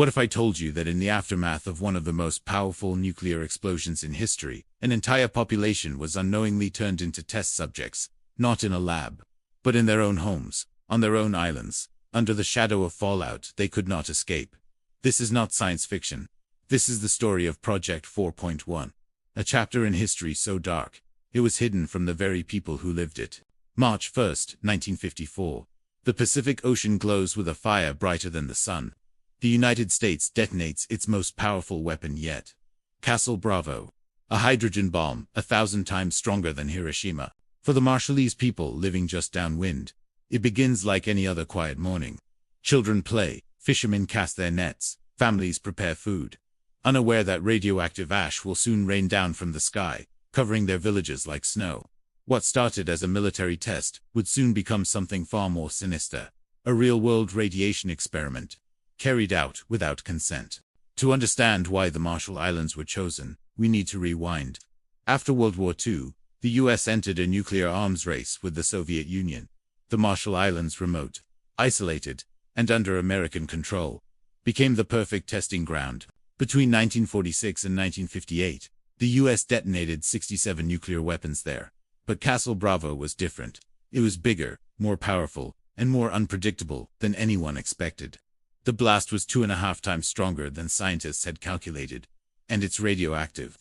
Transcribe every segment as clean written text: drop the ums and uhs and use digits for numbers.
What if I told you that in the aftermath of one of the most powerful nuclear explosions in history, an entire population was unknowingly turned into test subjects, not in a lab, but in their own homes, on their own islands, under the shadow of fallout they could not escape? This is not science fiction. This is the story of Project 4.1, a chapter in history so dark, it was hidden from the very people who lived it. March 1, 1954. The Pacific Ocean glows with a fire brighter than the sun. The United States detonates its most powerful weapon yet. Castle Bravo. A hydrogen bomb, 1,000 times stronger than Hiroshima. For the Marshallese people living just downwind, it begins like any other quiet morning. Children play, fishermen cast their nets, families prepare food, unaware that radioactive ash will soon rain down from the sky, covering their villages like snow. What started as a military test would soon become something far more sinister, a real-world radiation experiment, carried out without consent. To understand why the Marshall Islands were chosen, we need to rewind. After World War II, the US entered a nuclear arms race with the Soviet Union. The Marshall Islands, remote, isolated, and under American control, became the perfect testing ground. Between 1946 and 1958, the US detonated 67 nuclear weapons there. But Castle Bravo was different. It was bigger, more powerful, and more unpredictable than anyone expected. The blast was 2.5 times stronger than scientists had calculated, and it's radioactive.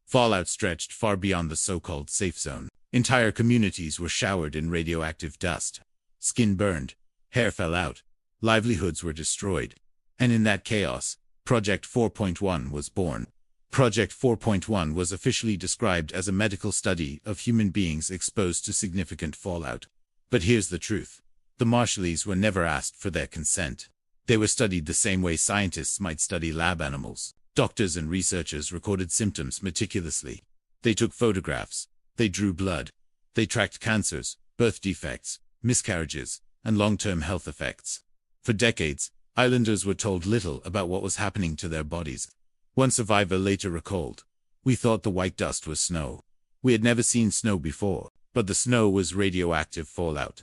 Fallout stretched far beyond the so-called safe zone. Entire communities were showered in radioactive dust. Skin burned, hair fell out, livelihoods were destroyed. And in that chaos, Project 4.1 was born. Project 4.1 was officially described as a medical study of human beings exposed to significant fallout. But here's the truth. The Marshallese were never asked for their consent. They were studied the same way scientists might study lab animals. Doctors and researchers recorded symptoms meticulously. They took photographs. They drew blood. They tracked cancers, birth defects, miscarriages, and long-term health effects. For decades, islanders were told little about what was happening to their bodies. One survivor later recalled, "We thought the white dust was snow. We had never seen snow before, but the snow was radioactive fallout.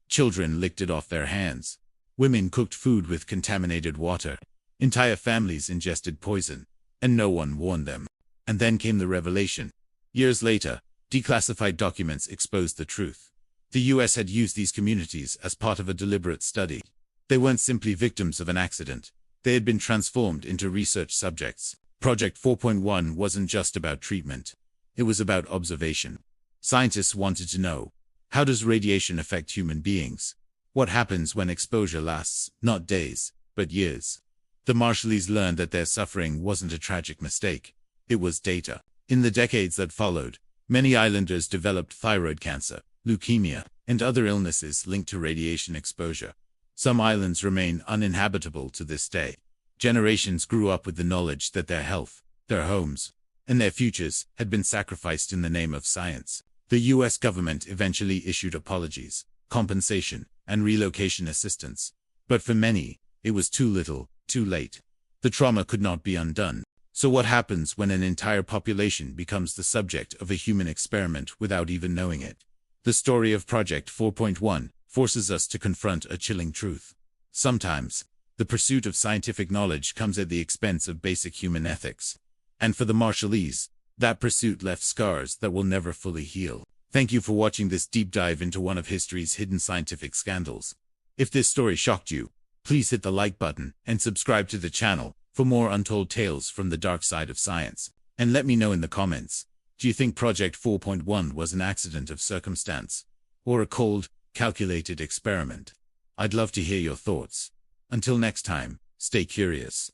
Children licked it off their hands. Women cooked food with contaminated water. Entire families ingested poison, and no one warned them." And then came the revelation. Years later, declassified documents exposed the truth. The US had used these communities as part of a deliberate study. They weren't simply victims of an accident. They had been transformed into research subjects. Project 4.1 wasn't just about treatment. It was about observation. Scientists wanted to know, how does radiation affect human beings? What happens when exposure lasts, not days, but years? The Marshallese learned that their suffering wasn't a tragic mistake. It was data. In the decades that followed, many islanders developed thyroid cancer, leukemia, and other illnesses linked to radiation exposure. Some islands remain uninhabitable to this day. Generations grew up with the knowledge that their health, their homes, and their futures had been sacrificed in the name of science. The US government eventually issued apologies, compensation, and relocation assistance. But for many, it was too little, too late. The trauma could not be undone. So what happens when an entire population becomes the subject of a human experiment without even knowing it? The story of Project 4.1 forces us to confront a chilling truth. Sometimes, the pursuit of scientific knowledge comes at the expense of basic human ethics. And for the Marshallese, that pursuit left scars that will never fully heal. Thank you for watching this deep dive into one of history's hidden scientific scandals. If this story shocked you, please hit the like button and subscribe to the channel for more untold tales from the dark side of science. And let me know in the comments, do you think Project 4.1 was an accident of circumstance, or a cold, calculated experiment? I'd love to hear your thoughts. Until next time, stay curious.